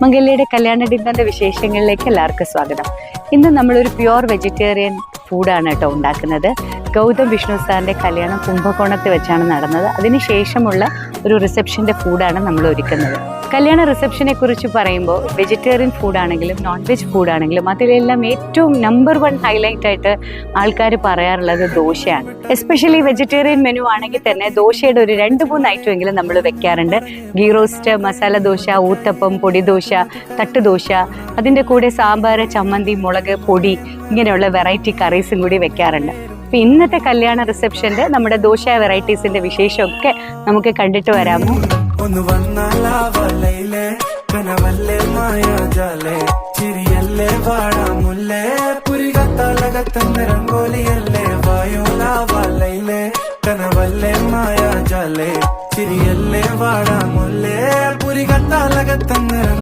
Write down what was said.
മംഗല്യയുടെ കല്യാണ ഡിന്നറിന്റെ വിശേഷങ്ങളിലേക്ക് എല്ലാവർക്കും സ്വാഗതം. ഇന്ന് നമ്മളൊരു പ്യുവർ വെജിറ്റേറിയൻ ഫുഡാണ് കേട്ടോ ഉണ്ടാക്കുന്നത്. ഗൗതം വിഷ്ണു സാറിൻ്റെ കല്യാണം കുംഭകോണത്ത് വെച്ചാണ് നടന്നത്. അതിനുശേഷമുള്ള ഒരു റിസപ്ഷൻ്റെ ഫുഡാണ് നമ്മൾ ഒരുക്കുന്നത്. കല്യാണ റിസപ്ഷനെ കുറിച്ച് പറയുമ്പോൾ വെജിറ്റേറിയൻ ഫുഡാണെങ്കിലും നോൺ വെജ് ഫുഡാണെങ്കിലും അതിലെല്ലാം ഏറ്റവും നമ്പർ 1 ഹൈലൈറ്റ് ആയിട്ട് ആൾക്കാർ പറയാറുള്ളത് ദോശയാണ്. എസ്പെഷ്യലി വെജിറ്റേറിയൻ മെനു ആണെങ്കിൽ തന്നെ ദോശയുടെ ഒരു 2-3 ഐറ്റം എങ്കിലും നമ്മൾ വെക്കാറുണ്ട്. ഗീ റോസ്റ്റ്, മസാല ദോശ, ഊത്തപ്പം, പൊടിദോശ, തട്ടുദോശ, അതിൻ്റെ കൂടെ സാമ്പാർ, ചമ്മന്തി, മുളക് പൊടി, ഇങ്ങനെയുള്ള വെറൈറ്റി കറീസും കൂടി വെക്കാറുണ്ട്. അപ്പം ഇന്നത്തെ കല്യാണ റിസപ്ഷൻ്റെ നമ്മുടെ ദോശ വെറൈറ്റീസിൻ്റെ വിശേഷമൊക്കെ നമുക്ക് കണ്ടിട്ട് വരാമോ? ഒന്ന് വന്നാലേ കനവല്ലേ മായാജാലേ ചിരിയല്ലേ വാടാമുല്ലേ പുരികത്താലകത്തന്ന രംഗോലിയല്ലേ വായോലാവലൈലേ കനവല്ലേ മായാജാലേ ചിരിയല്ലേ വാടാമുല്ലേ പുരികത്താലകത്തന്ന